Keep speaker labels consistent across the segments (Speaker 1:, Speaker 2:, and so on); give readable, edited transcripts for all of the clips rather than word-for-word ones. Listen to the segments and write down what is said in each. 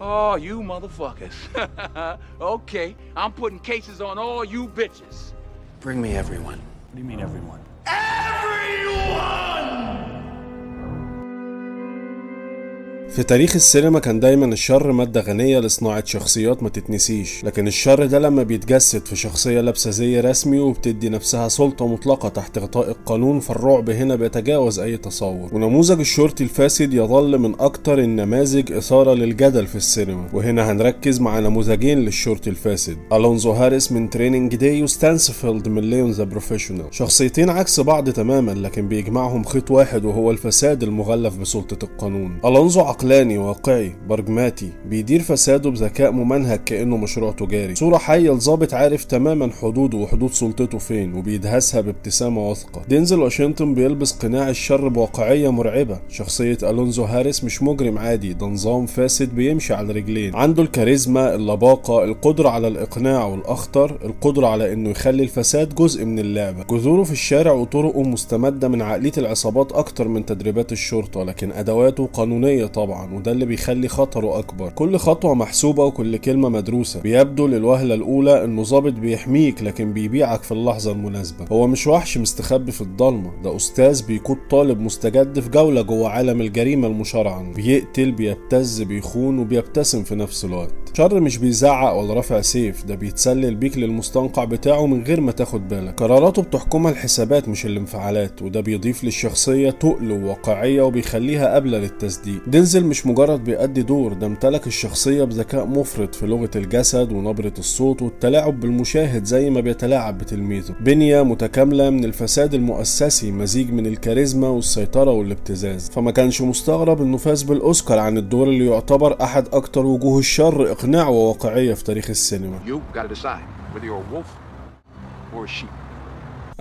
Speaker 1: Oh, you motherfuckers. Okay, I'm putting cases on all you bitches.
Speaker 2: Bring me everyone.
Speaker 3: What do you mean everyone?
Speaker 4: في تاريخ السينما كان دايما الشر مادة غنية لصناعة شخصيات ما تتنسيش، لكن الشر ده لما بيتجسد في شخصية لابسة زي رسمي وبتدي نفسها سلطة مطلقة تحت غطاء القانون، فالرعب هنا بيتجاوز أي تصور. ونموذج الشرطي الفاسد يظل من أكتر النماذج إثارة للجدل في السينما، وهنا هنركز مع نموذجين للشرطي الفاسد، ألونزو هاريس من تريننج داي وستانسفيلد من ليون ذا بروفيشنال. شخصيتين عكس بعض تماما لكن بيجمعهم خيط واحد وهو الفساد المغلف بسلطة القانون. ألونزو عقلاني واقعي برجماتي بيدير فساده بذكاء ممنهج كأنه مشروع تجاري، صورة حية لظابط عارف تماما حدوده وحدود سلطته فين وبيدهسها بابتسامة واثقة. دينزل واشنطن بيلبس قناع الشر بواقعية مرعبة. شخصية ألونزو هاريس مش مجرم عادي، ده نظام فاسد بيمشي على رجلين، عنده الكاريزما، اللباقة، القدرة على الإقناع، والأخطر القدرة على إنه يخلي الفساد جزء من اللعبة. جذوره في الشارع وطرقه مستمدة من عقلية العصابات أكتر من تدريبات الشرطة، لكن أدواته قانونية طبعا، وده اللي بيخلي خطره أكبر. كل خطوة محسوبة وكل كلمة مدروسة. بيبدو للوهلة الأولى إنه ظابط بيحميك لكن بيبيعك في اللحظة المناسبة. هو مش وحش مستخبي في الضلمة، ده أستاذ بيقود طالب مستجد في جولة جوه عالم الجريمة المشرعة. بيقتل، بيبتز، بيخون، وبيبتسم في نفس الوقت. شر مش بيزعق ولا رافع سيف، ده بيتسلل بيك للمستنقع بتاعه من غير ما تاخد بالك. قراراته بتحكمها الحسابات مش الانفعالات، وده بيضيف للشخصية تقل وواقعية وبيخليها قابلة للتصديق. دينزل مش مجرد بيأدي دور، ده امتلك الشخصية بذكاء مفرط في لغة الجسد ونبرة الصوت والتلاعب بالمشاهد زي ما بيتلاعب بتلميذه. بنية متكاملة من الفساد المؤسسي، مزيج من الكاريزما والسيطرة والابتزاز. فما كانش مستغرب انه فاز بالأوسكار عن الدور اللي يعتبر أحد أكتر وجوه الشر إقناع وواقعية في تاريخ السينما.
Speaker 1: You gotta decide whether you're a wolf or a sheep.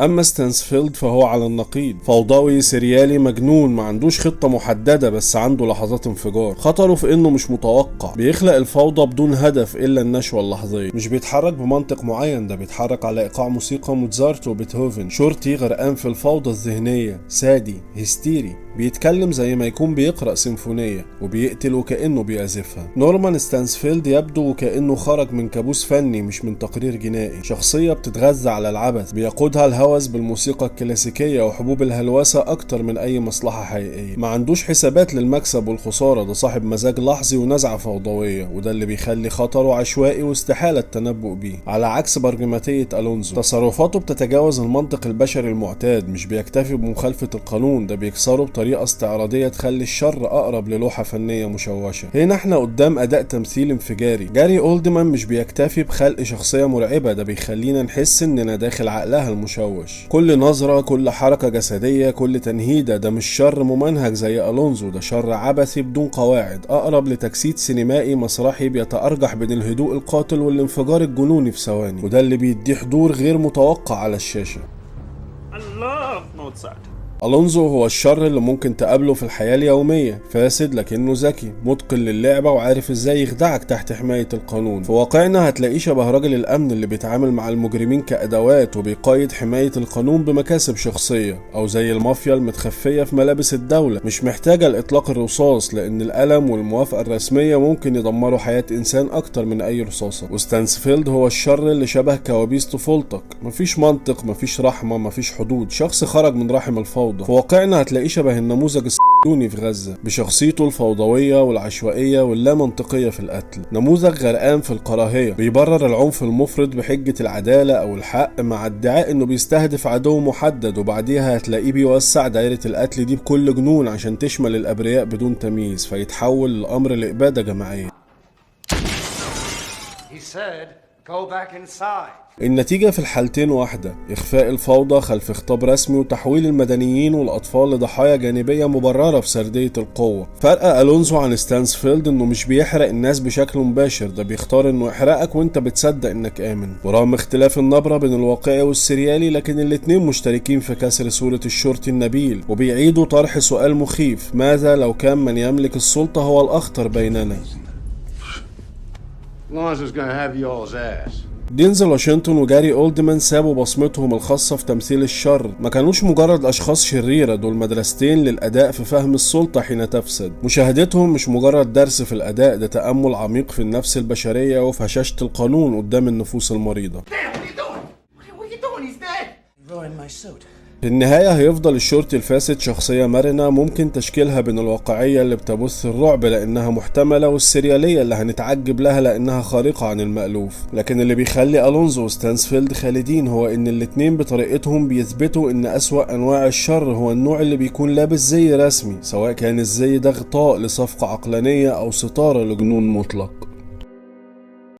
Speaker 4: اما ستانسفيلد فهو على النقيض، فوضوي سريالي مجنون، ما عندوش خطة محددة بس عنده لحظات انفجار. خطره في انه مش متوقع، بيخلق الفوضى بدون هدف الا النشوة اللحظية. مش بيتحرك بمنطق معين، ده بيتحرك على ايقاع موسيقى موتزارت وبيتهوفن. شرطي غرقان في الفوضى الذهنية، سادي هستيري، بيتكلم زي ما يكون بيقرأ سيمفونية، وبيقتل وكأنه بيعزفها. نورمان ستانسفيلد يبدو وكأنه خرج من كابوس فني مش من تقرير جنائي. شخصية بتتغذى على العبث، بيقودها الهوس بالموسيقى الكلاسيكية وحبوب الهلوسة أكتر من أي مصلحة حقيقية. ما عندوش حسابات للمكسب والخسارة، ده صاحب مزاج لحظي ونزعة فوضوية، وده اللي بيخلي خطره عشوائي واستحالة التنبؤ بيه. على عكس برجماتية ألونزو، تصرفاته بتتجاوز المنطق البشري المعتاد، مش بيكتفي بمخالفة القانون، ده بيكسره بطريقة استعراضية تخلي الشر أقرب للوحة فنية مشوشة. هنا احنا قدام أداء تمثيل انفجاري. جاري أولدمان مش بيكتفي بخلق شخصية مرعبة، ده بيخلينا نحس إننا داخل عقلها المشوش. كل نظرة، كل حركة جسدية، كل تنهيدة، ده مش شر ممنهج زي ألونزو، ده شر عبثي بدون قواعد، أقرب لتجسيد سينمائي مسرحي بيتأرجح بين الهدوء القاتل والانفجار الجنوني في ثواني، وده اللي بيديه حضور غير متوقع على الشاشة.
Speaker 3: I love Mozart.
Speaker 4: ألونزو هو الشر اللي ممكن تقابله في الحياة اليومية، فاسد لكنه ذكي، متقن للعبة وعارف ازاي يخدعك تحت حماية القانون. في واقعنا هتلاقيه شبه راجل الأمن اللي بيتعامل مع المجرمين كأدوات وبيقايد حماية القانون بمكاسب شخصية، أو زي المافيا المتخفية في ملابس الدولة، مش محتاجة لإطلاق الرصاص لأن الألم والموافقة الرسمية ممكن يدمروا حياة إنسان أكتر من أي رصاصة. وستانسفيلد هو الشر اللي شبه كوابيس طفولتك، مفيش منطق، مفيش رحمة، مفيش حدود، شخص خرج من رحم الفوضى. في واقعنا هتلاقيه شبه النموذج الصهيوني في غزة، بشخصيته الفوضوية والعشوائية واللامنطقية في القتل. نموذج غرقان في الكراهية، بيبرر العنف المفرط بحجة العدالة أو الحق، مع ادعاء إنه بيستهدف عدو محدد، وبعديها هتلاقيه بيوسع دائرة القتل دي بكل جنون عشان تشمل الأبرياء بدون تمييز، فيتحول الأمر لإبادة جماعية.
Speaker 2: Go back inside.
Speaker 4: النتيجة في الحالتين واحدة، إخفاء الفوضى خلف خطاب رسمي وتحويل المدنيين والأطفال لضحايا جانبية مبررة بسردية القوة. فرق ألونزو عن ستانسفيلد إنه مش بيحرق الناس بشكل مباشر، ده بيختار إنه يحرقك وإنت بتصدق إنك آمن. ورغم اختلاف النبرة بين الواقعي والسريالي، لكن الاتنين مشتركين في كسر صورة الشرطي النبيل، وبيعيدوا طرح سؤال مخيف: ماذا لو كان من يملك السلطة هو الأخطر بيننا؟
Speaker 2: As long as it's gonna have y'all's ass.
Speaker 4: دينزل واشنطن وجاري اولدمان سابوا بصمتهم الخاصة في تمثيل الشر، ما كانوش مجرد اشخاص شريرة، دول مدرستين للاداء في فهم السلطة حين تفسد. مشاهدتهم مش مجرد درس في الاداء، ده تأمل عميق في النفس البشرية وفي هشاشة القانون قدام النفوس المريضة. في النهاية هيفضل الشرطي الفاسد شخصية مرنة ممكن تشكيلها بين الواقعية اللي بتبث الرعب لأنها محتملة والسريالية اللي هنتعجب لها لأنها خارقة عن المألوف، لكن اللي بيخلي ألونزو وستانسفيلد خالدين هو إن الاتنين بطريقتهم بيثبتوا إن أسوأ أنواع الشر هو النوع اللي بيكون لابس زي رسمي، سواء كان الزي ده غطاء لصفقة عقلانية أو ستارة لجنون مطلق.